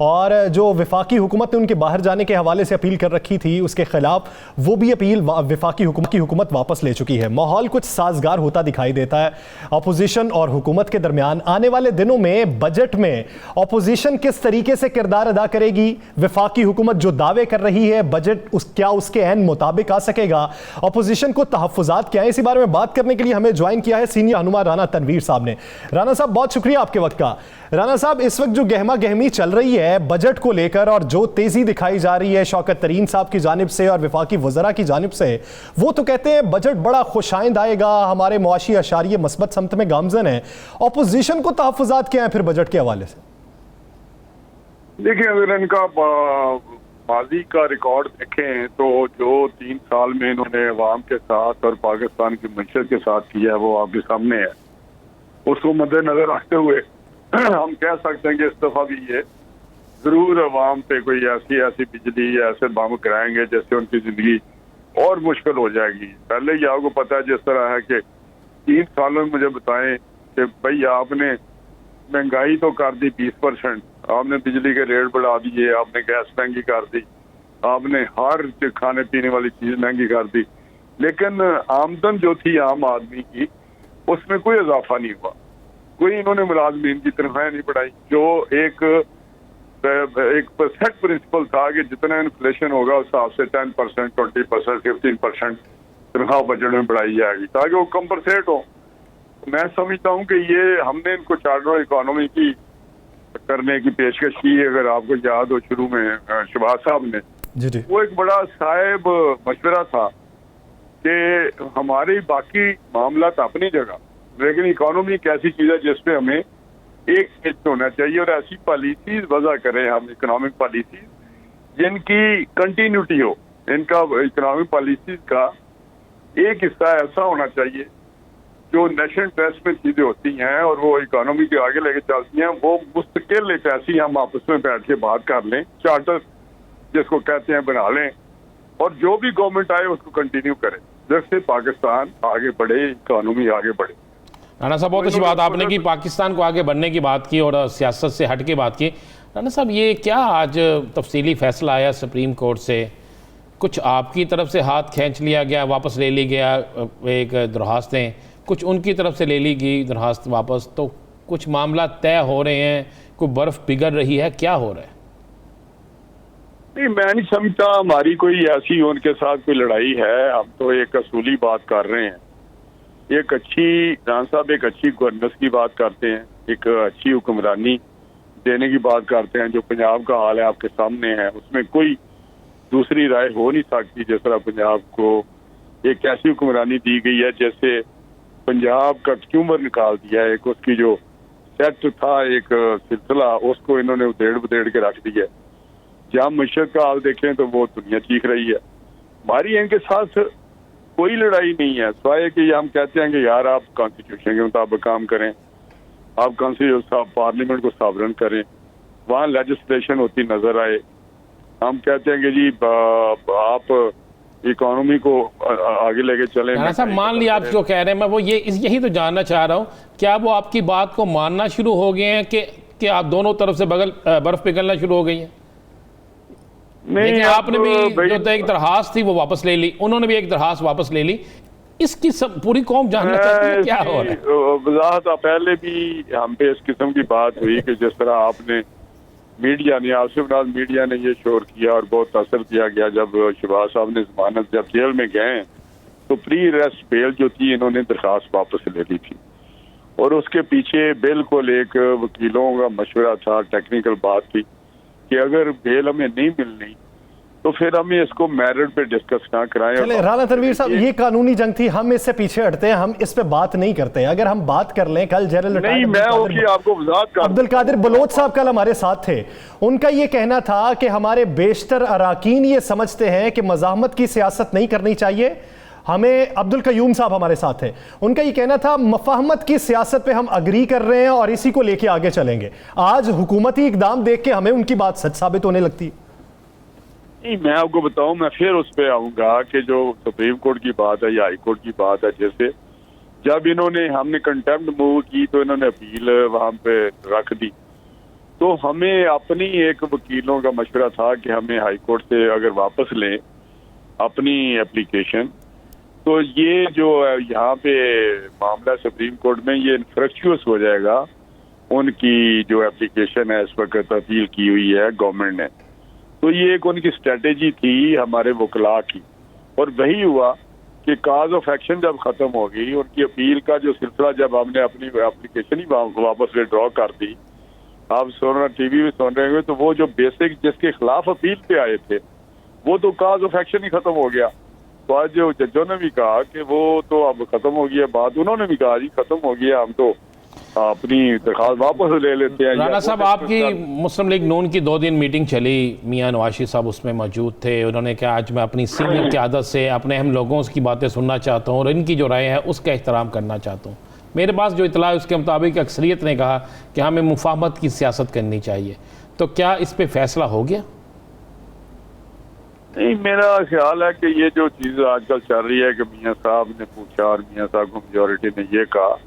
और जो वफाकी हुकूमत ने उनके बाहर जाने के हवाले से अपील कर रखी थी उसके खिलाफ वो भी अपील वफाकी हुकूमत वापस ले चुकी है। माहौल कुछ साजगार होता दिखाई देता है अपोजिशन और हुकूमत के दरमियान। आने वाले दिनों में बजट में अपोजिशन किस तरीके से किरदार अदा करेगी, वफाकी हुकूमत जो दावे कर रही है बजट क्या उसके ऐन मुताबिक आ सकेगा, अपोजिशन को तहफ़्फ़ुज़ात क्या है, इसी बारे में बात करने के लिए हमें ज्वाइन किया है सीनियर रहनुमा राना तनवीर साहब ने। राना साहब, बहुत शुक्रिया आपके वक्त का। राना साहब, इस वक्त जो गहमा गहमी चल रही है बजट को लेकर और जो तेजी दिखाई जा रही है शौकत तरीन साहब की जानिब से और वफाकी वज़रा की जानिब से, वो तो कहते हैं बजट बड़ा खुशाइंद आएगा, हमारे मुआशी अशारिये मस्बत समत में गामजन है। अपोजिशन को तहफ़्फ़ुज़ात क्या है फिर बजट के हवाले से? देखिए, अगर इनका माजी का रिकॉर्ड देखें तो जो 3 साल में इन्होंने अवाम के साथ और पाकिस्तान की मईशत के साथ किया है वो आपके सामने है। उसको मद्देनजर रखते हुए हम कह सकते हैं कि इस दफा भी ये जरूर अवाम पे कोई ऐसी बिजली या ऐसे बम गिराएंगे जिससे उनकी जिंदगी और मुश्किल हो जाएगी। पहले ही आपको पता है जिस तरह है कि 3 सालों में मुझे बताएं कि भाई आपने महंगाई तो कर दी 20%, आपने बिजली के रेट बढ़ा दिए, आपने गैस महंगी कर दी, आपने हर खाने पीने वाली चीज महंगी कर दी, लेकिन आमदन जो थी आम आदमी की उसमें कोई इजाफा नहीं हुआ। कोई इन्होंने मुलाजमीन की तनख्वाहें नहीं बढ़ाई। जो एक सेट प्रिंसिपल था कि जितना इन्फ्लेशन होगा उस हिसाब से 10%, 20%, 15% तनख्वाह बजट में बढ़ाई जाएगी ताकि वो कंपनसेट हो। मैं समझता हूँ कि ये हमने इनको चार्टर इकोनॉमी की करने की पेशकश की, अगर आपको याद हो शुरू में शहबाज साहब ने जी। वो एक बड़ा साहिब मशवरा था कि हमारी बाकी मामला तो अपनी जगह, लेकिन इकोनॉमी एक ऐसी चीज है जिसपे हमें एक हिस्सा होना चाहिए और ऐसी पॉलिसीज वजह करें हम, इकोनॉमिक पॉलिसीज जिनकी कंटिन्यूटी हो। इनका इकोनॉमिक पॉलिसीज का एक हिस्सा ऐसा होना चाहिए जो नेशनल इंटरेस्ट में चीजें होती हैं और वो इकोनॉमी के आगे लेके चलती हैं, वो मुस्तकिल एक ऐसी हम आपस में बैठ के बात कर लें, चार्टर जिसको कहते हैं बना लें, और जो भी गवर्नमेंट आए उसको कंटिन्यू करें जिससे पाकिस्तान आगे बढ़े, इकोनॉमी आगे बढ़े। राना साहब, बहुत अच्छी बात आपने की, पाकिस्तान को आगे बढ़ने की बात की और सियासत से हट के बात की। राना साहब, ये क्या आज तफसीली फैसला आया सुप्रीम कोर्ट से, कुछ आपकी तरफ से हाथ खींच लिया गया, वापस ले ली गया एक दरख्वास्तें, कुछ उनकी तरफ से ले ली गई दरख्वास्त वापस, तो कुछ मामला तय हो रहे हैं, कोई बर्फ पिघल रही है, क्या हो रहा है? नहीं, मैं नहीं समझता हमारी कोई ऐसी उनके साथ कोई लड़ाई है। हम तो एक असूली बात कर रहे हैं, एक अच्छी राना साहब एक अच्छी गवर्नेंस की बात करते हैं, एक अच्छी हुक्मरानी देने की बात करते हैं। जो पंजाब का हाल है आपके सामने है, उसमें कोई दूसरी राय हो नहीं सकती। जिस तरह पंजाब को एक ऐसी हुक्मरानी दी गई है जैसे पंजाब का ट्यूमर निकाल दिया है, एक उसकी जो सेट था एक सिलसिला, उसको इन्होंने उधेड़ बुधेड़ के रख दिया। जहाँ मशरक का हाल देखें तो वो दुनिया चीख रही है। हमारी इनके साथ कोई लड़ाई नहीं है, स्वाय कि हम कहते हैं कि यार आप कॉन्स्टिट्यूशन के मुताबिक काम करें, आप कॉन्स्टिट्यूशन पार्लियामेंट को सावरन करें, वहाँ लेजिस्लेशन होती नजर आए। हम कहते हैं कि जी आप इकोनॉमी को आगे लेके चले। राणा साहब मान लिया आप जो कह रहे हैं, मैं वो यही तो जानना चाह रहा हूँ, क्या वो आपकी बात को मानना शुरू हो गए हैं कि आप दोनों तरफ से बर्फ पिघलना शुरू हो गई है? नहीं, आपने भी जो एक दरखास्त थी वो वापस ले ली, उन्होंने भी एक दरखास्त वापस ले ली। इसकी सब पूरी कौम जानना चाहती है क्या हो रहा है। वजाहत पहले भी हम पे इस किस्म की बात हुई कि जिस तरह आपने मीडिया ने, आसिफ नाज मीडिया ने ये शोर किया और बहुत असर किया गया। जब शहबाज साहब ने जमानत जब जेल में गए तो प्री अरेस्ट बेल जो थी इन्होंने दरखास्त वापस ले ली थी, और उसके पीछे बिल्कुल एक वकीलों का मशवरा था, टेक्निकल बात थी कि अगर बेल हमें नहीं मिलनी तो फिर हमें इसको मेरिट पे डिस्कस ना कराएं। चले राना तनवीर साहब, ये कानूनी जंग थी, हम इससे पीछे हटते हैं, हम इस पे बात नहीं करते हैं। अगर हम बात कर लें, कल जनरल नहीं, मैं आपको वजाहत कर अब्दुल कादिर बलोच साहब कल हमारे साथ थे, उनका ये कहना था कि हमारे बेशतर अराकीन ये समझते हैं कि मज़ाहमत की सियासत नहीं करनी चाहिए। हमें अब्दुल कयूम साहब हमारे साथ थे, उनका ये कहना था मफाहमत की सियासत पे हम अग्री कर रहे हैं और इसी को लेके आगे चलेंगे। आज हुकूमती इकदाम देख के हमें उनकी बात सच साबित होने लगती है। नहीं, मैं आपको बताऊं, मैं फिर उस पर आऊंगा कि जो सुप्रीम कोर्ट की बात है या हाई कोर्ट की बात है, जैसे जब हमने कंटेम्प्ट मूव की तो इन्होंने अपील वहां पे रख दी, तो हमें अपनी एक वकीलों का मशवरा था कि हमें हाई कोर्ट से अगर वापस लें अपनी एप्लीकेशन, तो ये जो यहाँ पे मामला सुप्रीम कोर्ट में ये इन्फ्रक्चुअस हो जाएगा। उनकी जो एप्लीकेशन है इस वक्त अपील की हुई है गवर्नमेंट ने, तो ये एक उनकी स्ट्रेटेजी थी हमारे वकला की, और वही हुआ कि काज ऑफ एक्शन जब खत्म हो गई, उनकी अपील का जो सिलसिला, जब हमने अपनी एप्लीकेशन ही वापस विड्रॉ कर दी, आप सुन रहे टीवी में सुन रहे होंगे, तो वो जो बेसिक जिसके खिलाफ अपील पे आए थे वो तो काज ऑफ एक्शन ही खत्म हो गया। तो आज जो जजों ने भी कहा कि वो तो अब खत्म हो गया बात, उन्होंने भी कहा जी खत्म हो गया, हम तो अपनी दरखास्त वापस ले लेते हैं। राणा साहब, आपकी मुस्लिम लीग नून की 2 दिन मीटिंग चली, मियां नवाशी साहब उसमें मौजूद थे। उन्होंने कहा आज मैं अपनी सीनियर क़यादत से अपने अहम लोगों की बातें सुनना चाहता हूँ और इनकी जो राय है उसका एहतराम करना चाहता हूँ। मेरे पास जो इतला है उसके मुताबिक अक्सरियत ने कहा कि हमें मुफाहमत की सियासत करनी चाहिए, तो क्या इस पर फैसला हो गया? नहीं, मेरा ख्याल है कि ये जो चीज़ आजकल चल रही है कि मियाँ साहब ने पूछा और मियाँ साहब को मेजॉरिटी ने ये कहा,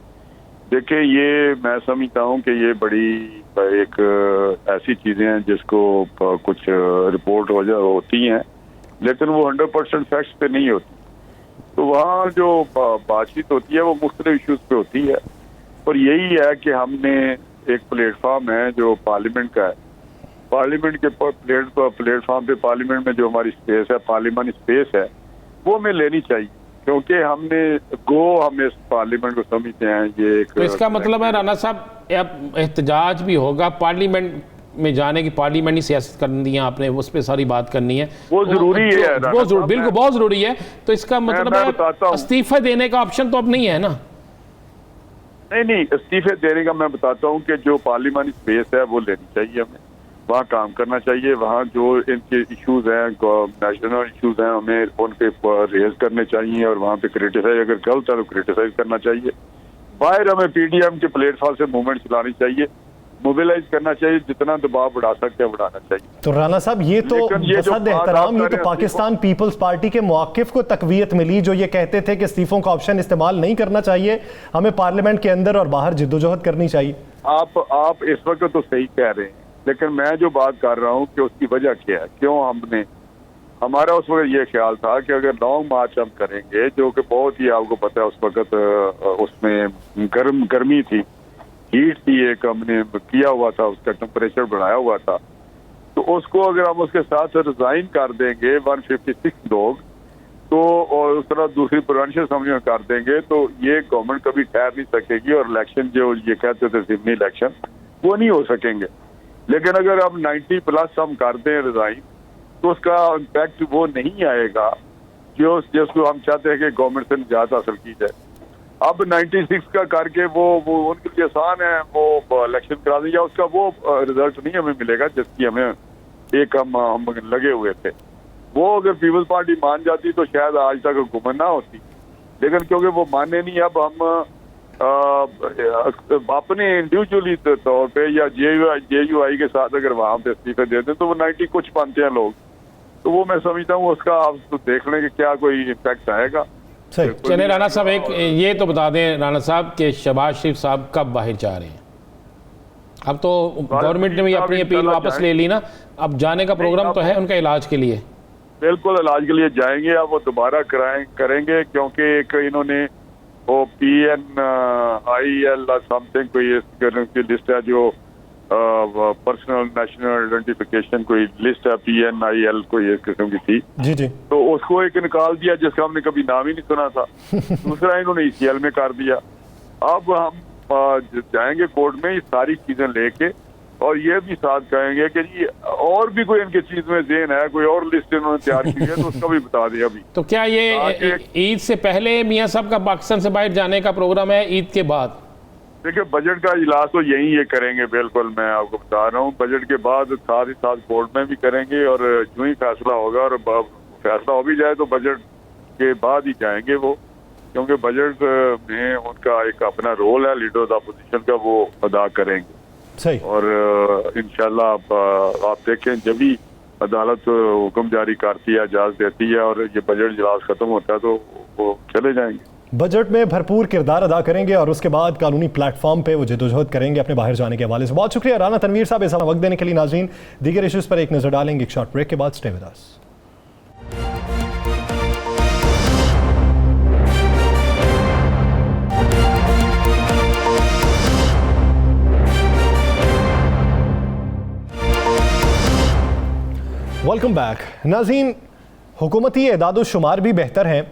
देखिए ये मैं समझता हूँ कि ये बड़ी एक ऐसी चीज़ें हैं जिसको कुछ रिपोर्ट होती हैं, लेकिन वो 100% फैक्ट्स पे नहीं होती। तो वहाँ जो बातचीत होती है वो मुख्तलिफ इशूज़ पे होती है, और यही है कि हमने एक प्लेटफार्म है जो पार्लियामेंट का है, पार्लियामेंट के प्लेटफार्म पे पार्लियामेंट में जो हमारी स्पेस है, पार्लियामेंट स्पेस है, वो हमें लेनी चाहिए, क्योंकि हम इस पार्लियामेंट को समझते हैं ये एक। तो इसका मतलब है राणा साहब अब एहतजाज भी होगा, पार्लियामेंट में जाने की, पार्लियामेंटी सियासत करनी है आपने, उस पर सारी बात करनी है, वो जरूरी है, वो बिल्कुल बहुत जरूरी है। तो इसका मतलब है इस्तीफा देने का ऑप्शन तो अब नहीं है ना? नहीं, इस्तीफे देने का मैं बताता हूँ कि जो पार्लियामेंट स्पेस है वो लेनी चाहिए, हमें वहाँ काम करना चाहिए, वहाँ जो इनके इश्यूज हैं, नेशनल इश्यूज हैं, हमें उन पे रेज करने चाहिए, और वहाँ पे क्रिटिसाइज अगर गलत है तो क्रिटिसाइज करना चाहिए। बाहर हमें पीडीएम के प्लेटफॉर्म से मूवमेंट चलानी चाहिए, मोबिलाइज करना चाहिए, जितना दबाव बढ़ा सकते हैं बढ़ाना चाहिए। तो राना साहब ये तो बसद एहतराम, ये तो पाकिस्तान पीपल्स पार्टी के मौक़िफ़ को तकवीयत मिली जो ये कहते थे कि इस्तीफों का ऑप्शन इस्तेमाल नहीं करना चाहिए, हमें पार्लियामेंट के अंदर और बाहर जिद्दोजहद करनी चाहिए। आप इस वक्त तो सही कह रहे हैं, लेकिन मैं जो बात कर रहा हूँ कि उसकी वजह क्या है, क्यों हमारा उस वक्त ये ख्याल था कि अगर लॉन्ग मार्च हम करेंगे, जो कि बहुत ही आपको पता है उस वक्त उसमें गर्मी थी, हीट थी, एक हमने किया हुआ था, उसका टेम्परेचर बढ़ाया हुआ था, तो उसको अगर हम उसके साथ रिजाइन कर देंगे 156 लोग, तो और उस तरह दूसरी प्रोविंशियल असेंबली में कर देंगे, तो ये गवर्नमेंट कभी ठहर नहीं सकेगी, और इलेक्शन जो ये कहते थे ज़िमनी इलेक्शन वो नहीं हो सकेंगे। लेकिन अगर हम 90+ हम कर दें रिजाइन, तो उसका इम्पैक्ट वो नहीं आएगा जिसको हम चाहते हैं कि गवर्नमेंट से निजात हासिल की जाए। अब 96 का करके वो उनके लिए आसान है, वो इलेक्शन करा दें, या उसका वो रिजल्ट नहीं हमें मिलेगा जिसकी हमें हम लगे हुए थे। वो अगर पीपल्स पार्टी मान जाती तो शायद आज तक हुकूमत ना होती, लेकिन क्योंकि वो माने नहीं, अब हम अपने इंडिविजुअली तौर पे या JUI के साथ अगर वहाँ पे इस्तीफे देते तो वो 90 कुछ बनते हैं लोग, तो वो मैं समझता हूँ उसका आप तो देख लें कि क्या कोई इम्पैक्ट आएगा। सही। चलिए राणा साहब, एक ये तो बता दें राणा साहब के शहबाज शरीफ साहब कब बाहर जा रहे हैं? अब तो गवर्नमेंट ने भी अपनी अपील वापस ले ली ना, अब जाने का प्रोग्राम तो है उनका इलाज के लिए? बिल्कुल इलाज के लिए जाएंगे, अब वो दोबारा करेंगे, क्योंकि एक इन्होंने वो PNIL समथिंग कोई की लिस्ट है जो पर्सनल नेशनल आइडेंटिफिकेशन कोई लिस्ट है, PNIL कोई एक किस्म की थी जी जी, तो उसको एक निकाल दिया जिसका हमने कभी नाम ही नहीं सुना था। दूसरा इन्होंने ECL में कर दिया। अब हम जाएंगे कोर्ट में ये सारी चीजें लेके और ये भी साथ कहेंगे कि जी और भी कोई इनके चीज में ज़हन है, कोई और लिस्ट इन्होंने तैयार की है तो उसका भी बता दिया अभी। तो क्या ये ईद से पहले मियां साहब का पाकिस्तान से बाहर जाने का प्रोग्राम है ईद के बाद? देखिए बजट का इजलास तो यही ये करेंगे, बिल्कुल मैं आपको बता रहा हूँ। बजट के बाद साथ ही साथ कोर्ट में भी करेंगे और जो ही फैसला होगा और फैसला हो भी जाए तो बजट के बाद ही जाएंगे वो, क्योंकि बजट में उनका एक अपना रोल है लीडर ऑफ अपोजिशन का, वो अदा करेंगे। सही। और इंशाल्लाह आप देखें जब भी अदालत हुक्म जारी करती है, इजाज़त देती है और ये बजट इजलास खत्म होता है तो वो चले जाएंगे। बजट में भरपूर किरदार अदा करेंगे और उसके बाद कानूनी प्लेटफॉर्म पे वो जदोजहद करेंगे अपने बाहर जाने के हवाले से। बहुत शुक्रिया राना तनवीर साहब ऐसा वक्त देने के लिए। नाज़रीन, दीगर इश्यूज पर एक नजर डालेंगे एक शॉर्ट ब्रेक के बाद। Stay with us. Welcome back. नाज़रीन, हुकूमती एदाद-ओ-शुमार भी बेहतर हैं,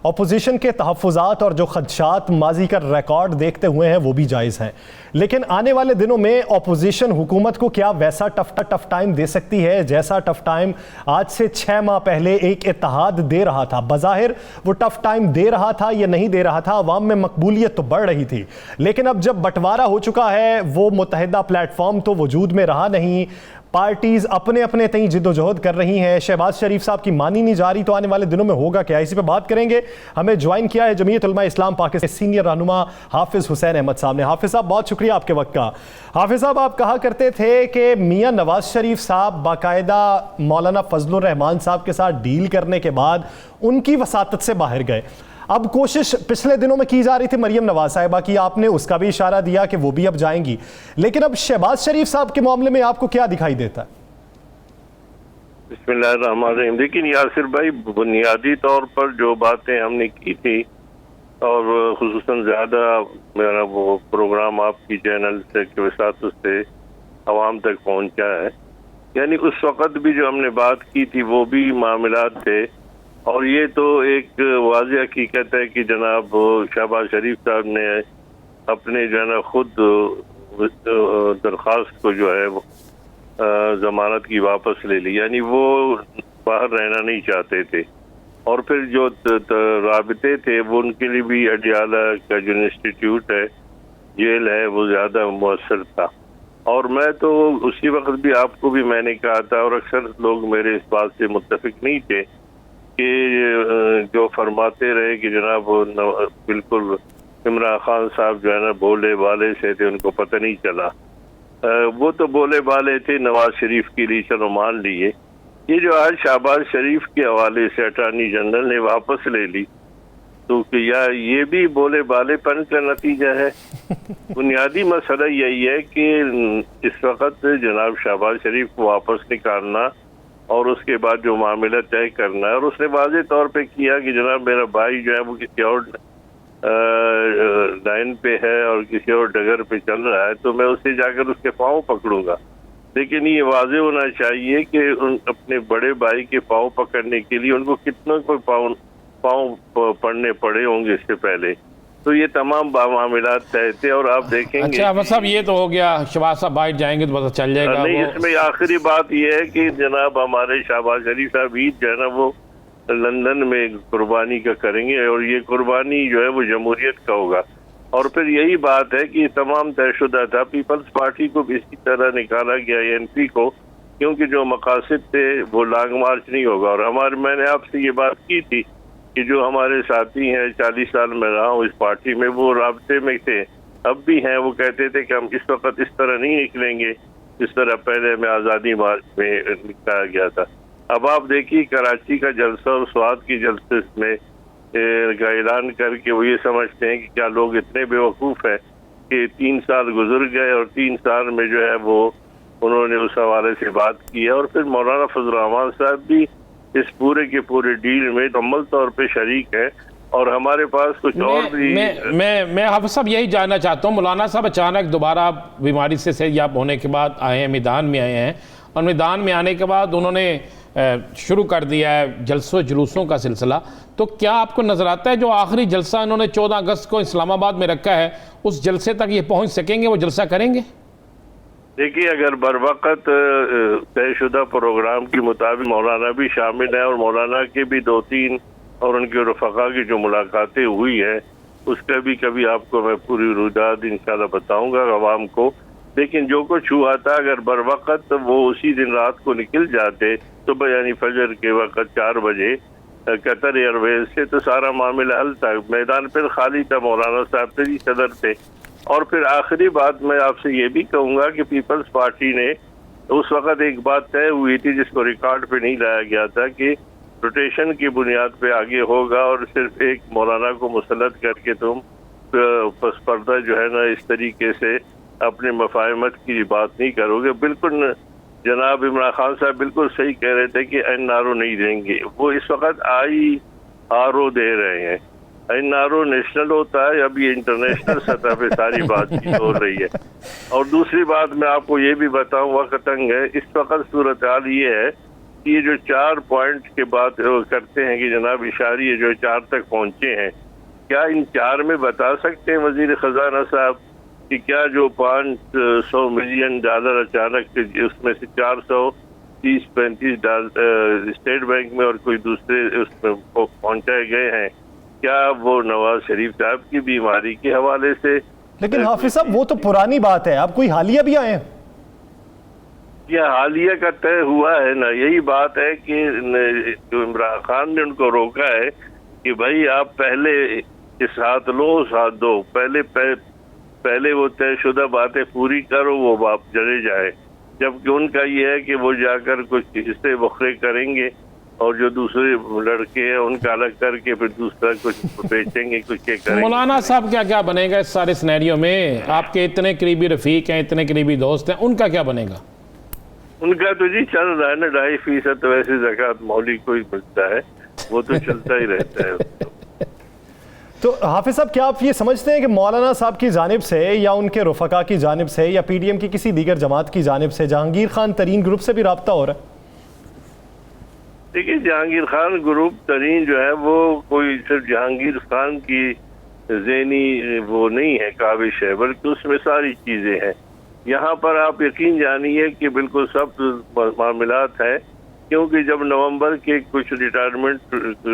अपोजिशन के तहफ़्फ़ुज़ात और जो खदशात माजी का रिकॉर्ड देखते हुए हैं वो भी जायज़ हैं, लेकिन आने वाले दिनों में अपोजिशन हुकूमत को क्या वैसा टफ टाइम दे सकती है जैसा टफ टाइम आज से 6 माह पहले एक इत्तेहाद दे रहा था? बज़ाहिर वो टफ टाइम दे रहा था या नहीं दे रहा था, अवाम में मकबूलियत तो बढ़ रही थी, लेकिन अब जब बंटवारा हो चुका है वो मुत्तहिदा प्लेटफॉर्म तो वजूद में रहा नहीं। पार्टीज अपने अपने तय जिद्दोजहद कर रही हैं, शहबाज शरीफ साहब की मानी नहीं जा रही, तो आने वाले दिनों में होगा क्या? इसी पे बात करेंगे। हमें ज्वाइन किया है जमीयत उलमा इस्लाम पाकिस्तान सीनियर रहनुमा हाफिज हुसैन अहमद साहब ने। हाफिज साहब बहुत शुक्रिया आपके वक्त का। हाफिज साहब, आप कहा करते थे कि मियां नवाज शरीफ साहब बाकायदा मौलाना फजलुर रहमान साहब के साथ डील करने के बाद उनकी वसातत से बाहर गए। अब कोशिश पिछले दिनों में की जा रही थी मरियम नवाज साहिबा की, आपने उसका भी इशारा दिया कि वो भी अब जाएंगी, लेकिन अब शहबाज शरीफ साहब के मामले में आपको क्या दिखाई देता है? बिस्मिल्लाहिर्रहमानिर्रहीम। लेकिन यासिर भाई, बुनियादी तौर पर जो बातें हमने की थी और खुसूसन ज़्यादा मेरा वो प्रोग्राम आपकी चैनल से के वसात से आवाम तक पहुंचा है, यानी उस वक़्त भी जो हमने बात की थी वो भी मामलात थे। और ये तो एक वाज़ेह हकीकत है कि जनाब शहबाज शरीफ साहब ने अपने जो है ना खुद दरख्वास्त को जो है ज़मानत की वापस ले ली, यानी वो बाहर रहना नहीं चाहते थे। और फिर जो राबते थे वो उनके लिए भी अडियाला का जो इंस्टीट्यूट है, जेल है, वो ज़्यादा मुअस्सर था। और मैं तो उसी वक्त भी आपको भी मैंने कहा था और अक्सर लोग मेरे इस बात से मुत्तफिक नहीं थे कि जो फरमाते रहे कि जनाब बिल्कुल इमरान खान साहब जो है ना भोले भाले से थे, उनको पता नहीं चला। वो तो भोले भाले थे, नवाज शरीफ के लिए चलो मान लिए। ये जो आज शहबाज शरीफ के हवाले से अटॉर्नी जनरल ने वापस ले ली, तो या ये भी भोले भालेपन का नतीजा है? बुनियादी मसला यही है कि इस वक्त जनाब शहबाज शरीफ को वापस निकालना और उसके बाद जो मामला तय करना है। और उसने वाज़ेह तौर पे किया कि जनाब मेरा भाई जो है वो किसी और लाइन पे है और किसी और डगर पे चल रहा है, तो मैं उससे जाकर उसके पाँव पकड़ूंगा। लेकिन ये वाज़ेह होना चाहिए कि उन अपने बड़े भाई के पाँव पकड़ने के लिए उनको कितनों को पाँव पड़ने पड़े होंगे इससे पहले। तो ये तमाम मामलात तय थे और आप देखेंगे। अच्छा बस अब ये तो हो गया, शहबाज साहब बाहर जाएंगे तो पता चल जाएगा। नहीं, इसमें आखिरी बात ये है कि जनाब हमारे शहबाज शरीफ साहब ईद जो है ना वो लंदन में कुर्बानी का करेंगे और ये कुर्बानी जो है वो जमहूरियत का होगा। और फिर यही बात है कि तमाम तयशुदा था, पीपल्स पार्टी को भी इसी तरह निकाला गया ANP को, क्योंकि जो मकासद थे वो लॉन्ग मार्च नहीं होगा। और मैंने आपसे ये बात की थी कि जो हमारे साथी हैं, 40 साल में रहा हूँ इस पार्टी में, वो राब्ते में थे, अब भी हैं। वो कहते थे कि हम इस वक्त इस तरह नहीं निकलेंगे जिस तरह पहले में आज़ादी मार्च में निकला गया था। अब आप देखिए कराची का जलसा और स्वात की जलसे में का ऐलान करके वो ये समझते हैं कि क्या लोग इतने बेवकूफ़ हैं कि 3 साल गुजर गए और 3 साल में जो है वो उन्होंने उस हवाले से बात की है। और फिर मौलाना फजल रहमान साहब भी इस पूरे के पूरे डील में मुकम्मल तौर पे शरीक है। और हमारे पास कुछ और भी मैं हाफिज साहब यही जानना चाहता हूँ, मौलाना साहब अचानक दोबारा बीमारी से सेहतयाब होने के बाद आए हैं, मैदान में आए हैं, और मैदान में आने के बाद उन्होंने शुरू कर दिया है जलसों जुलूसों का सिलसिला। तो क्या आपको नज़र आता है जो आखिरी जलसा इन्होंने 14 अगस्त को इस्लामाबाद में रखा है, उस जलसे तक ये पहुँच सकेंगे, वो जलसा करेंगे? देखिए, अगर बरवक़्त तयशुदा प्रोग्राम के मुताबिक मौलाना भी शामिल है और मौलाना के भी 2-3 और उनके रफ़क़ा की जो मुलाकातें हुई है उसका भी कभी आपको मैं पूरी रुदात इंशाल्लाह बताऊंगा अवाम को। लेकिन जो कुछ हुआ था, अगर बरवक़्त वो उसी दिन रात को निकल जाते सुबह यानी फजर के वक़्त 4 बजे कतर एयरवेज से, तो सारा मामला हल था। मैदान पर खाली था, मौलाना साहब तरी सदर थे। और फिर आखिरी बात मैं आपसे ये भी कहूँगा कि पीपल्स पार्टी ने उस वक़्त एक बात तय हुई थी जिसको रिकॉर्ड पे नहीं लाया गया था कि रोटेशन की बुनियाद पे आगे होगा और सिर्फ एक मौलाना को मुसल्लत करके तुम पर्दा जो है ना इस तरीके से अपने मफाहमत की बात नहीं करोगे। बिल्कुल जनाब इमरान खान साहब बिल्कुल सही कह रहे थे कि NRO नहीं देंगे, वो इस वक्त IRO दे रहे हैं। NRO नेशनल होता है, अब ये इंटरनेशनल सतह पे सारी बातचीत हो रही है। और दूसरी बात मैं आपको ये भी बताऊं, वक्त तंग है, इस वक्त सूरत हाल ये है कि ये जो 4 पॉइंट के बात करते हैं कि जनाब इशारी जो 4 तक पहुंचे हैं, क्या इन 4 में बता सकते हैं वजीर खजाना साहब कि क्या जो $500 मिलियन अचानक उसमें से 430-35 स्टेट बैंक में और कोई दूसरे उसमें पहुंचाए गए हैं, क्या वो नवाज शरीफ साहब की बीमारी के हवाले से? लेकिन हाफिज साहब वो तो पुरानी बात है, आप कोई हालिया भी आए हैं? यह हालिया का तय हुआ है ना, यही बात है कि जो इमरान खान ने उनको रोका है कि भाई आप पहले साथ लो साथ दो, पहले वो तयशुदा बातें पूरी करो, वो बाप जले जाए। जबकि उनका ये है कि वो जाकर कुछ हिस्से बखरे करेंगे और जो दूसरे लड़के हैं उनका अलग करके फिर दूसरा कुछ बेचेंगे, कुछ ये करेंगे। मौलाना साहब क्या क्या बनेगा इस सारे सिनेरियो में? आपके इतने करीबी रफीक हैं, इतने करीबी दोस्त हैं, उनका क्या बनेगा? उनका तो जी चल रहा है ना, 2.5% तो वैसे ज़कात मौली को ही मिलता है, वो तो चलता ही रहता है। तो हाफिज साहब क्या आप ये समझते हैं कि मौलाना साहब की जानिब से या उनके रफ़क़ा की जानिब से या PDM की किसी दीगर जमात की जानिब से जहांगीर खान तरीन ग्रुप से भी रब्ता हो रहा है? देखिए, जहांगीर खान ग्रुप तरीन जो है वो कोई सिर्फ जहांगीर खान की ज़हनी वो नहीं है, काविश है, बल्कि उसमें सारी चीज़ें हैं। यहाँ पर आप यकीन जानिए कि बिल्कुल सब मामलात है, क्योंकि जब नवंबर के कुछ रिटायरमेंट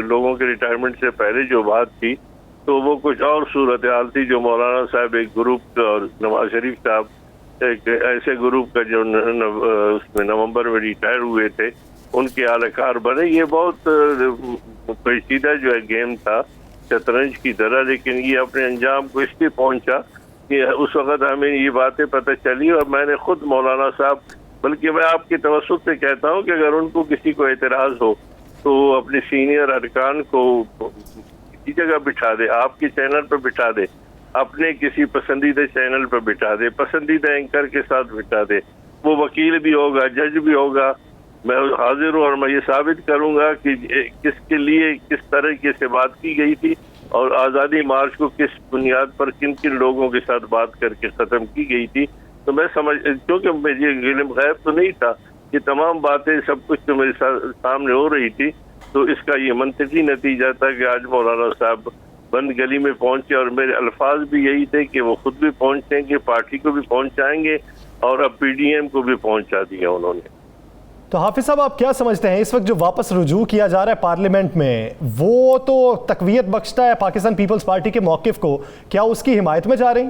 लोगों के रिटायरमेंट से पहले जो बात थी तो वो कुछ और सूरत हाल थी। जो मौलाना साहब एक ग्रुप और नवाज शरीफ साहब एक ऐसे ग्रुप का जो उसमें नवंबर में रिटायर हुए थे उनके आलकार बने। ये बहुत पेचीदा जो है गेम था, शतरंज की तरह, लेकिन ये अपने अंजाम को इसलिए पहुंचा कि उस वक़्त हमें ये बातें पता चली और मैंने खुद मौलाना साहब, बल्कि मैं आपके तवज्जुह से कहता हूँ कि अगर उनको किसी को एतराज़ हो तो अपने सीनियर अरकान को किसी जगह बिठा दे, आपके चैनल पर बिठा दे, अपने किसी पसंदीदा चैनल पर बिठा दे, पसंदीदा एंकर के साथ बिठा दे, वो वकील भी होगा, जज भी होगा, मैं हाजिर हूँ और मैं ये साबित करूँगा कि किसके लिए किस तरीके से बात की गई थी और आज़ादी मार्च को किस बुनियाद पर किन किन लोगों के साथ बात करके ख़त्म की गई थी। तो मैं क्योंकि मुझे इल्म गैब तो नहीं था, ये तमाम बातें सब कुछ तो मेरे सामने हो रही थी, तो इसका ये मंतकी नतीजा था कि आज मौलाना साहब बंद गली में पहुंचे और मेरे अल्फाज भी यही थे कि वो खुद भी पहुंचेंगे, पार्टी को भी पहुंचाएंगे और अब PDM को भी पहुंचा दिया उन्होंने। तो हाफिज साहब आप क्या समझते हैं इस वक्त जो वापस रुजू किया जा रहा है पार्लियामेंट में, वो तो तकवीयत बख्शता है पाकिस्तान पीपल्स पार्टी के मौक़िफ़ को, क्या उसकी हिमायत में जा रही?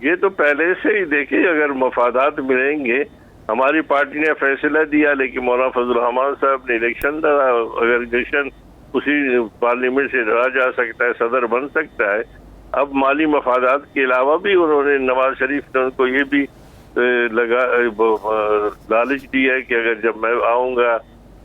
ये तो पहले से ही देखिए, अगर मफादात मिलेंगे, हमारी पार्टी ने फैसला दिया लेकिन मौलाना फजल रहमान साहब ने इलेक्शन लड़ा, अगर इलेक्शन उसी पार्लियामेंट से लड़ा जा सकता है, सदर बन सकता है। अब माली मफादात के अलावा भी उन्होंने, नवाज शरीफ ने उनको ये भी लालच दिया है कि अगर जब मैं आऊँगा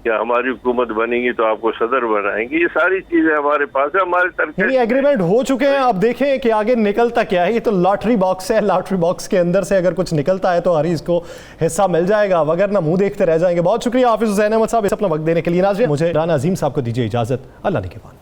या हमारी हुकूमत बनेगी तो आपको सदर बनाएंगे। ये सारी चीजें हमारे पास है, हमारे तरफ एग्रीमेंट हो चुके हैं। अब देखें कि आगे निकलता क्या है। ये तो लॉटरी बॉक्स है, लॉटरी बॉक्स के अंदर से अगर कुछ निकलता है तो हरीज को हिस्सा मिल जाएगा, वगरना मुंह देखते रह जाएंगे। बहुत शुक्रिया हाफिज हुसैन अहमद साहब इस अपना वक्त देने के लिए। नाज़रीन, मुझे राना अजीम साहब को दीजिए इजाजत। अल्लाह निगहबान।